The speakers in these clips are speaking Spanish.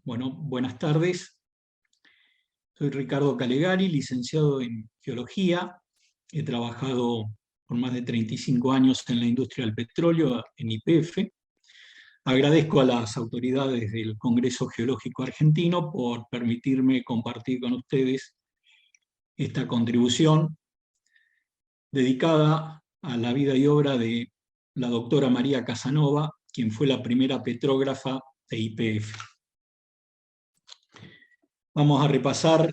Bueno, buenas tardes. Soy Ricardo Calegari, licenciado en Geología. He trabajado por más de 35 años en la industria del petróleo, en YPF. Agradezco a las autoridades del Congreso Geológico Argentino por permitirme compartir con ustedes esta contribución dedicada a la vida y obra de la doctora María Casanova, quien fue la primera petrógrafa de YPF. Vamos a repasar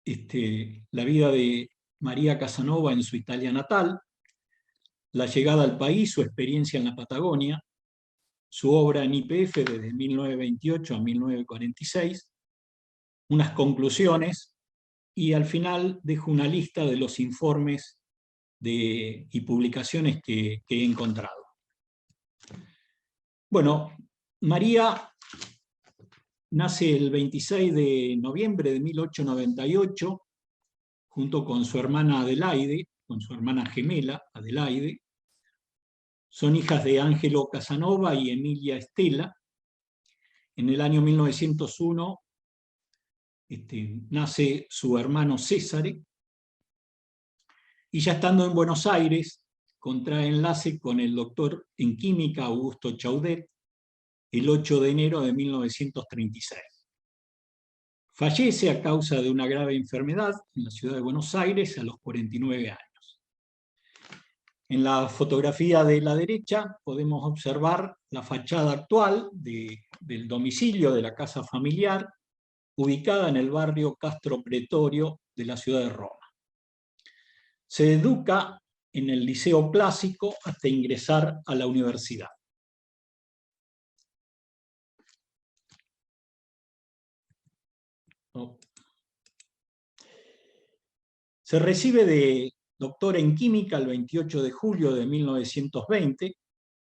la vida de María Casanova en su Italia natal, la llegada al país, su experiencia en la Patagonia, su obra en YPF desde 1928 a 1946, unas conclusiones, y al final dejo una lista de los informes y publicaciones que he encontrado. Bueno, María nace el 26 de noviembre de 1898, junto con su hermana Adelaide, con su hermana gemela Adelaide. Son hijas de Ángelo Casanova y Emilia Estela. En el año 1901 nace su hermano Césare, y ya estando en Buenos Aires contrae enlace con el doctor en química Augusto Chaudet el 8 de enero de 1936. Fallece a causa de una grave enfermedad en la ciudad de Buenos Aires a los 49 años. En la fotografía de la derecha podemos observar la fachada actual del domicilio de la casa familiar, ubicada en el barrio Castro Pretorio de la ciudad de Roma. Se educa en el Liceo Clásico hasta ingresar a la universidad. Se recibe de doctor en química el 28 de julio de 1920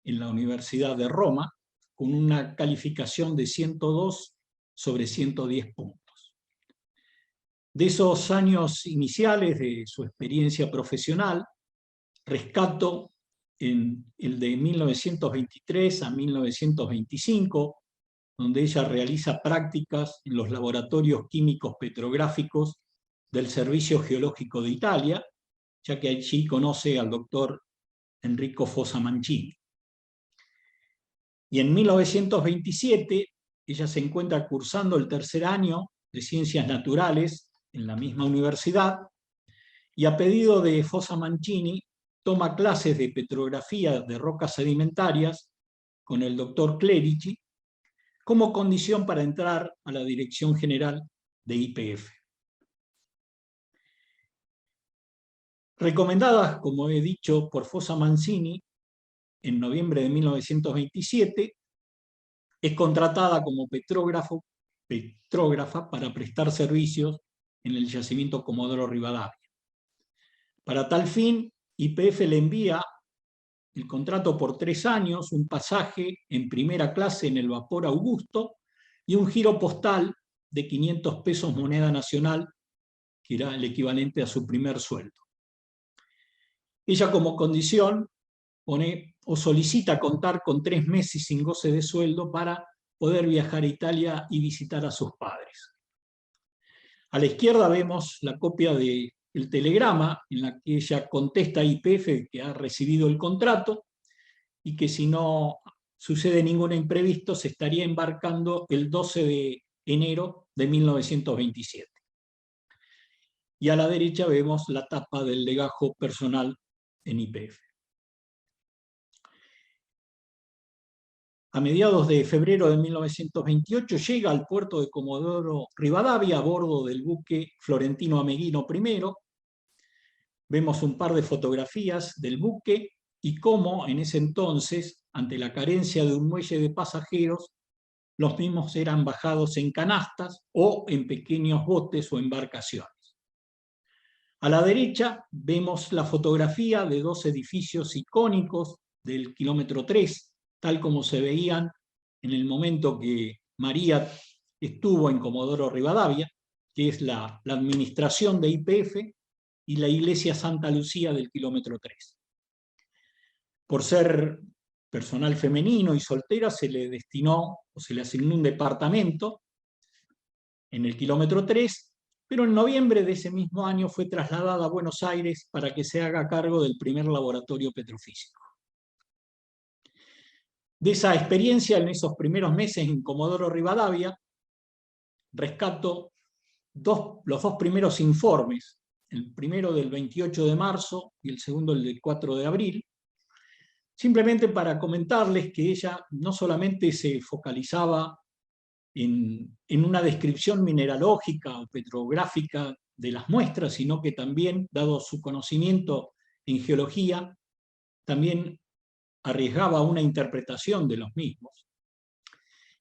en la Universidad de Roma, con una calificación de 102 sobre 110 puntos. De esos años iniciales de su experiencia profesional, rescato en el de 1923 a 1925, donde ella realiza prácticas en los laboratorios químicos petrográficos del Servicio Geológico de Italia, ya que allí conoce al doctor Enrico Fossa Mancini. Y en 1927 ella se encuentra cursando el tercer año de Ciencias Naturales en la misma universidad, y a pedido de Fossa Mancini toma clases de petrografía de rocas sedimentarias con el doctor Clerici como condición para entrar a la Dirección General de YPF. Recomendadas, como he dicho, por Fossa Mancini, en noviembre de 1927, es contratada como petrógrafa para prestar servicios en el yacimiento Comodoro Rivadavia. Para tal fin, YPF le envía el contrato por 3 años, un pasaje en primera clase en el vapor Augusto y un giro postal de 500 pesos moneda nacional, que era el equivalente a su primer sueldo. Ella, como condición, pone o solicita contar con 3 meses sin goce de sueldo para poder viajar a Italia y visitar a sus padres. A la izquierda vemos la copia del telegrama en la que ella contesta a YPF que ha recibido el contrato y que si no sucede ningún imprevisto se estaría embarcando el 12 de enero de 1927. Y a la derecha vemos la tapa del legajo personal en YPF. A mediados de febrero de 1928 llega al puerto de Comodoro Rivadavia a bordo del buque Florentino Ameghino I. Vemos un par de fotografías del buque y cómo en ese entonces, ante la carencia de un muelle de pasajeros, los mismos eran bajados en canastas o en pequeños botes o embarcaciones. A la derecha vemos la fotografía de 2 edificios icónicos del kilómetro 3, tal como se veían en el momento que María estuvo en Comodoro Rivadavia, que es la administración de YPF y la iglesia Santa Lucía del kilómetro 3. Por ser personal femenino y soltera se le destinó o se le asignó un departamento en el kilómetro 3, pero en noviembre de ese mismo año fue trasladada a Buenos Aires para que se haga cargo del primer laboratorio petrofísico. De esa experiencia, en esos primeros meses en Comodoro Rivadavia, rescato los dos primeros informes, el primero del 28 de marzo y el segundo el del 4 de abril, simplemente para comentarles que ella no solamente se focalizaba en una descripción mineralógica o petrográfica de las muestras, sino que también, dado su conocimiento en geología, también arriesgaba una interpretación de los mismos.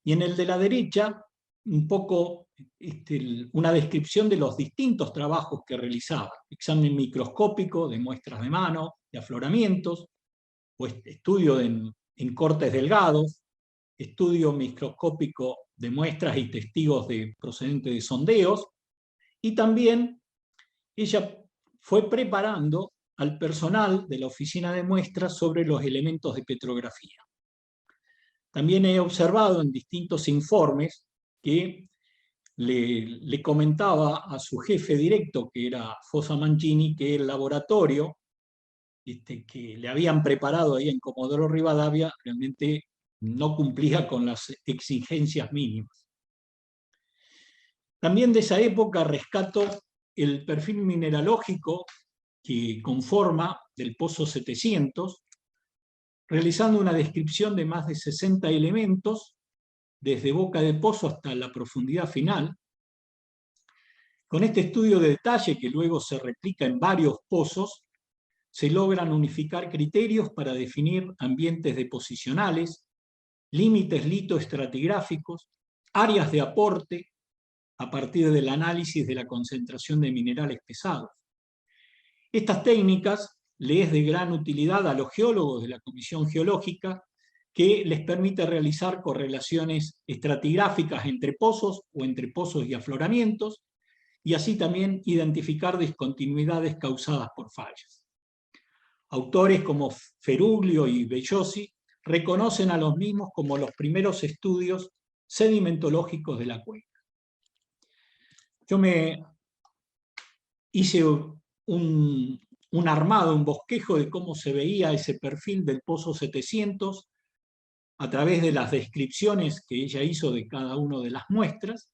Y en el de la derecha, un poco una descripción de los distintos trabajos que realizaba: examen microscópico de muestras de mano, de afloramientos, o estudio en cortes delgados, estudio microscópico de muestras y testigos procedentes de sondeos, y también ella fue preparando al personal de la oficina de muestras sobre los elementos de petrografía. También he observado en distintos informes que le comentaba a su jefe directo, que era Fossa Mancini, que el laboratorio que le habían preparado ahí en Comodoro Rivadavia realmente no cumplía con las exigencias mínimas. También de esa época rescato el perfil mineralógico que conforma del Pozo 700, realizando una descripción de más de 60 elementos, desde boca de pozo hasta la profundidad final. Con este estudio de detalle, que luego se replica en varios pozos, se logran unificar criterios para definir ambientes deposicionales, límites litoestratigráficos, áreas de aporte a partir del análisis de la concentración de minerales pesados. Estas técnicas le es de gran utilidad a los geólogos de la Comisión Geológica, que les permite realizar correlaciones estratigráficas entre pozos o entre pozos y afloramientos, y así también identificar discontinuidades causadas por fallas. Autores como Feruglio y Bellosi reconocen a los mismos como los primeros estudios sedimentológicos de la cuenca. Yo me hice un armado, un bosquejo de cómo se veía ese perfil del Pozo 700 a través de las descripciones que ella hizo de cada una de las muestras.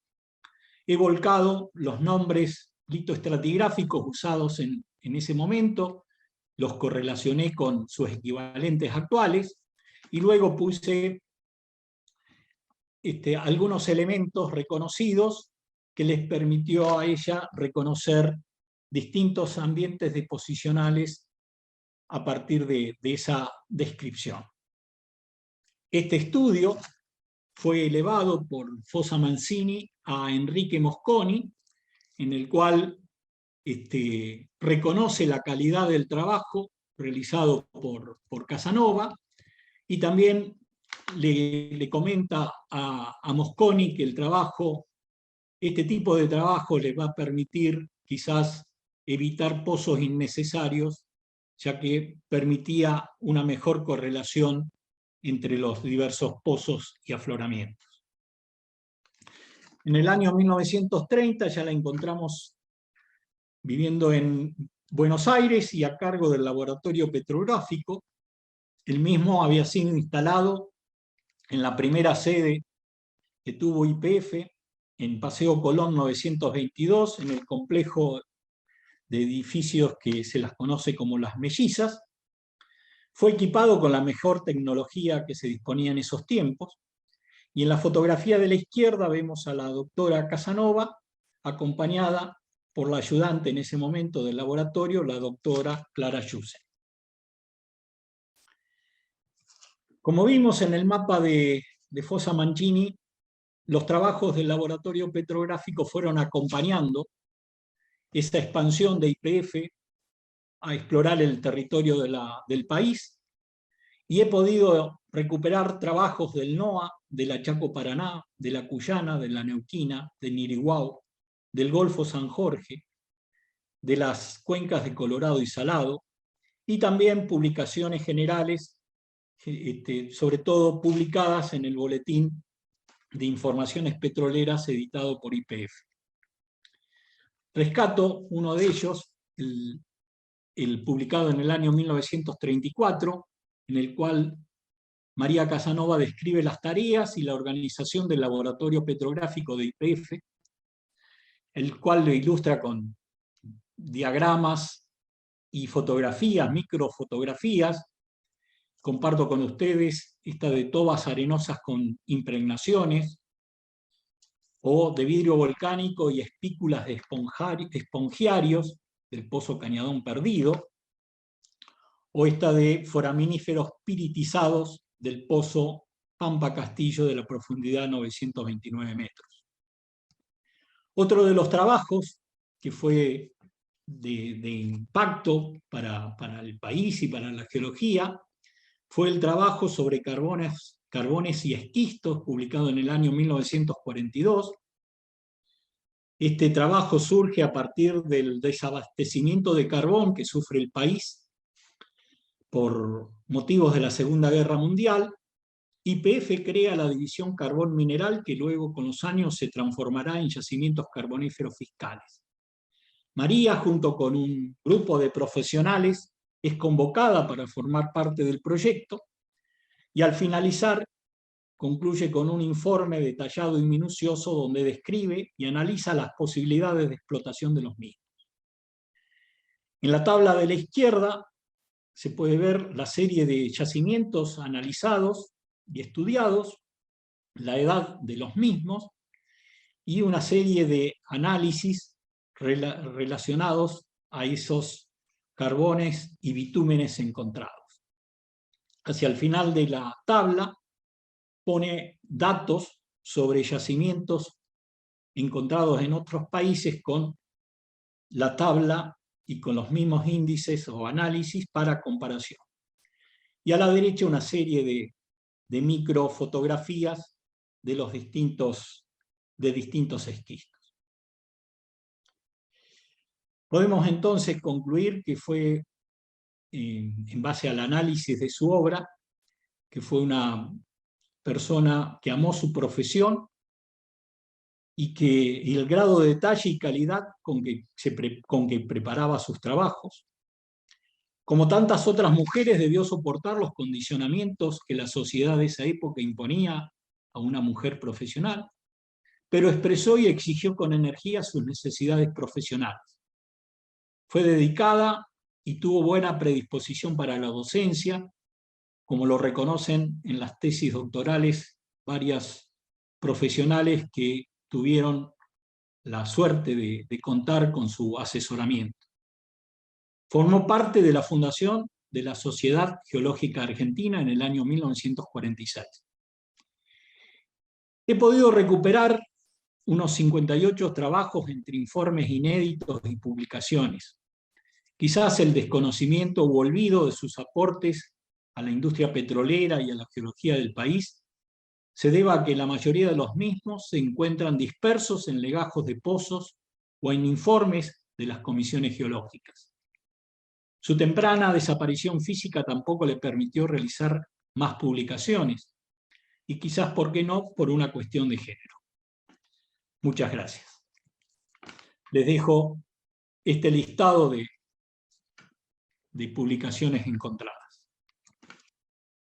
He volcado los nombres litoestratigráficos usados en ese momento, los correlacioné con sus equivalentes actuales, y luego puse algunos elementos reconocidos que les permitió a ella reconocer distintos ambientes deposicionales a partir de esa descripción. Este estudio fue elevado por Fossa Mancini a Enrique Mosconi, en el cual reconoce la calidad del trabajo realizado por Casanova, y también le comenta a Mosconi que este tipo de trabajo le va a permitir quizás evitar pozos innecesarios, ya que permitía una mejor correlación entre los diversos pozos y afloramientos. En el año 1930 ya la encontramos viviendo en Buenos Aires y a cargo del laboratorio petrográfico. El mismo había sido instalado en la primera sede que tuvo YPF, en Paseo Colón 922, en el complejo de edificios que se las conoce como Las Mellizas. Fue equipado con la mejor tecnología que se disponía en esos tiempos, y en la fotografía de la izquierda vemos a la doctora Casanova, acompañada por la ayudante en ese momento del laboratorio, la doctora Clara Yusse. Como vimos en el mapa de Fossa Mancini, los trabajos del laboratorio petrográfico fueron acompañando esta expansión de YPF a explorar el territorio del país, y he podido recuperar trabajos del NOA, de la Chaco Paraná, de la Cuyana, de la Neuquina, de Niriguao, del Golfo San Jorge, de las cuencas de Colorado y Salado, y también publicaciones generales sobre todo publicadas en el Boletín de Informaciones Petroleras editado por YPF. Rescato uno de ellos, el publicado en el año 1934, en el cual María Casanova describe las tareas y la organización del laboratorio petrográfico de YPF, el cual lo ilustra con diagramas y fotografías, microfotografías. Comparto con ustedes esta de tobas arenosas con impregnaciones, o de vidrio volcánico y espículas de espongiarios del pozo Cañadón Perdido, o esta de foraminíferos piritizados del pozo Pampa Castillo de la profundidad 929 metros. Otro de los trabajos que fue de impacto para el país y para la geología fue el trabajo sobre carbones y esquistos, publicado en el año 1942. Este trabajo surge a partir del desabastecimiento de carbón que sufre el país por motivos de la Segunda Guerra Mundial. YPF crea la división carbón mineral, que luego con los años se transformará en yacimientos carboníferos fiscales. María, junto con un grupo de profesionales, es convocada para formar parte del proyecto y al finalizar concluye con un informe detallado y minucioso donde describe y analiza las posibilidades de explotación de los mismos. En la tabla de la izquierda se puede ver la serie de yacimientos analizados y estudiados, la edad de los mismos y una serie de análisis relacionados a esos carbones y bitúmenes encontrados. Hacia el final de la tabla pone datos sobre yacimientos encontrados en otros países con la tabla y con los mismos índices o análisis para comparación. Y a la derecha una serie de microfotografías de los distintos esquistos. Podemos entonces concluir que fue, en base al análisis de su obra, que fue una persona que amó su profesión y el grado de detalle y calidad con que preparaba sus trabajos. Como tantas otras mujeres, debió soportar los condicionamientos que la sociedad de esa época imponía a una mujer profesional, pero expresó y exigió con energía sus necesidades profesionales. Fue dedicada y tuvo buena predisposición para la docencia, como lo reconocen en las tesis doctorales varias profesionales que tuvieron la suerte de contar con su asesoramiento. Formó parte de la fundación de la Sociedad Geológica Argentina en el año 1946. He podido recuperar unos 58 trabajos entre informes inéditos y publicaciones. Quizás el desconocimiento u olvido de sus aportes a la industria petrolera y a la geología del país se deba a que la mayoría de los mismos se encuentran dispersos en legajos de pozos o en informes de las comisiones geológicas. Su temprana desaparición física tampoco le permitió realizar más publicaciones, y quizás, ¿por qué no?, por una cuestión de género. Muchas gracias. Les dejo este listado de publicaciones encontradas.